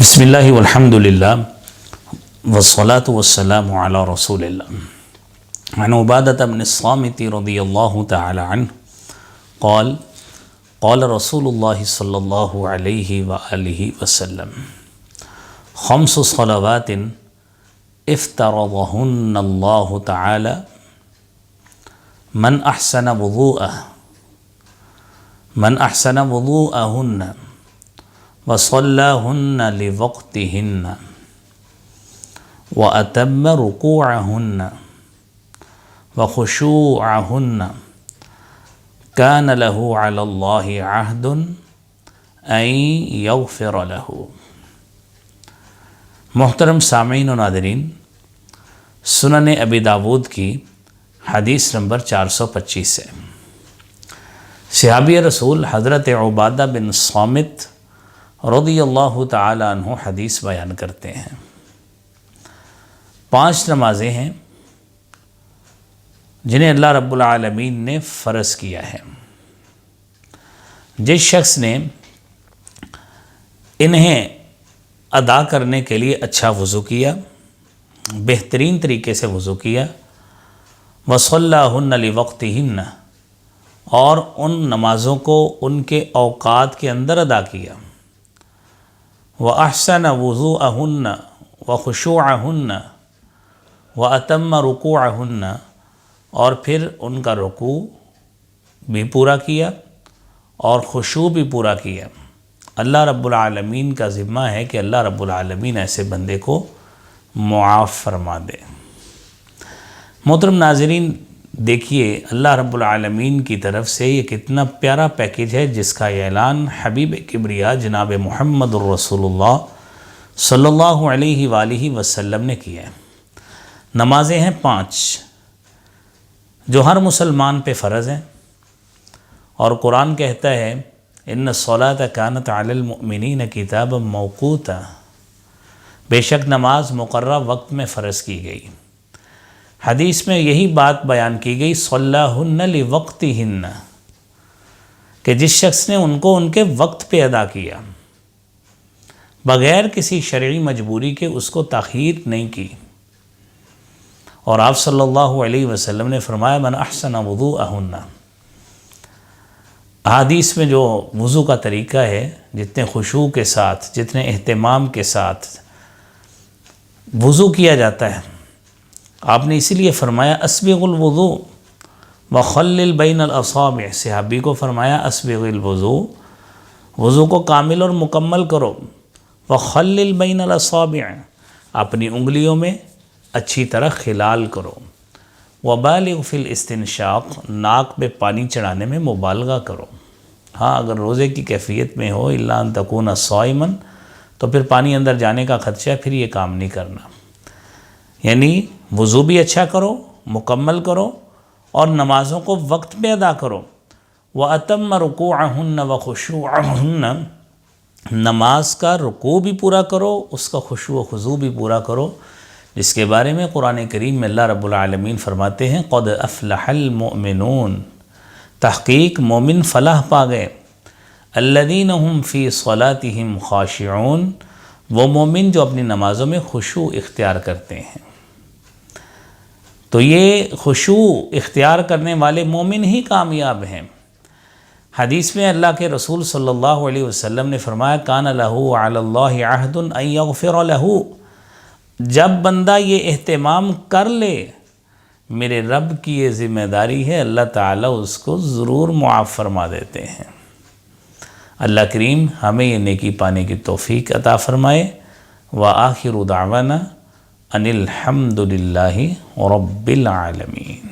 بسم اللہ والحمد للہ والصلاة والسلام علی رسول اللہ عن عبادة بن الصامت رضی اللہ تعالی عنہ قال قال رسول اللہ صلی اللہ علیہ وآلہ وسلم خمس صلوات افترضہن اللہ تعالی من احسن وضوءہن وصلاهن لوقتهن وأتم ركوعهن وخشوعهن كان له على الله عهد أن يغفر له۔ محترم سامعین و ناظرین، سنن ابی داود کی حدیث نمبر 425 ہے۔ صحابی رسول حضرت عبادہ بن صامت رضی اللہ تعالی عنہ حدیث بیان کرتے ہیں۔ 5 نمازیں ہیں جنہیں اللہ رب العالمین نے فرض کیا ہے۔ جس شخص نے انہیں ادا کرنے کے لیے اچھا وضو کیا، بہترین طریقے سے وضو کیا، وصلاہن لوقتہن، اور ان نمازوں کو ان کے اوقات کے اندر ادا کیا، وَأَحْسَنَ وُضُوءَهُنَّ وَخُشُوعَهُنَّ وَأَتَمَّ رُكُوعَهُنَّ، اور پھر ان کا رکوع بھی پورا کیا اور خشوع بھی پورا کیا۔ اللہ رب العالمین کا ذمہ ہے کہ اللہ رب العالمین ایسے بندے کو معاف فرما دے۔ محترم ناظرین، دیکھیے اللہ رب العالمین کی طرف سے یہ کتنا پیارا پیکیج ہے جس کا اعلان حبیب کبریا جناب محمد الرسول اللہ صلی اللہ علیہ وآلہ وسلم نے کیا ہے۔ نمازیں ہیں 5 جو ہر مسلمان پہ فرض ہیں، اور قرآن کہتا ہے ان الصلاۃ کانت علی المؤمنین کتابا موقوتا، بے شک نماز مقررہ وقت میں فرض کی گئی۔ حدیث میں یہی بات بیان کی گئی صلاہن لوقتہن، کہ جس شخص نے ان کو ان کے وقت پہ ادا کیا، بغیر کسی شرعی مجبوری کے اس کو تاخیر نہیں کی۔ اور آپ صلی اللہ علیہ وسلم نے فرمایا من احسن وضوءہن۔ حدیث میں جو وضو کا طریقہ ہے، جتنے خشوع کے ساتھ، جتنے اہتمام کے ساتھ وضو کیا جاتا ہے، آپ نے اسی لیے فرمایا اسبغ الوضوء وخلل بین الاصابع، صحابی کو فرمایا اسبغ الوضوء، وضو کو کامل اور مکمل کرو، وخلل بین الاصابع، اپنی انگلیوں میں اچھی طرح خلال کرو، وبالغ فی الاستنشاق، ناک پہ پانی چڑھانے میں مبالغہ کرو۔ ہاں، اگر روزے کی کیفیت میں ہو الا ان تکون صائما، تو پھر پانی اندر جانے کا خدشہ ہے، پھر یہ کام نہیں کرنا۔ یعنی وضو بھی اچھا کرو، مکمل کرو، اور نمازوں کو وقت پہ ادا کرو۔ وَأَتَمَّ رُكُوعَهُنَّ وَخُشُوعَهُنَّ، نماز کا رکوع بھی پورا کرو، اس کا خشوع و خضوع بھی پورا کرو، جس کے بارے میں قرآن کریم میں اللہ رب العالمین فرماتے ہیں قَدْ أَفْلَحَ الْمُؤْمِنُونَ، تحقیق مومن فلاح پا گئے، الَّذِينَ هُمْ فِي صَلَاتِهِمْ خَاشِعُونَ، وہ مومن جو اپنی نمازوں میں خشوع اختیار کرتے ہیں۔ تو یہ خشوع اختیار کرنے والے مومن ہی کامیاب ہیں۔ حدیث میں اللہ کے رسول صلی اللہ علیہ وسلم نے فرمایا کان لہ علی اللہ عہد ان یغفر لہ، جب بندہ یہ اہتمام کر لے، میرے رب کی یہ ذمہ داری ہے، اللہ تعالیٰ اس کو ضرور معاف فرما دیتے ہیں۔ اللہ کریم ہمیں یہ نیکی پانے کی توفیق عطا فرمائے۔ وآخر دعوانا ان الحمد للہ رب العالمین۔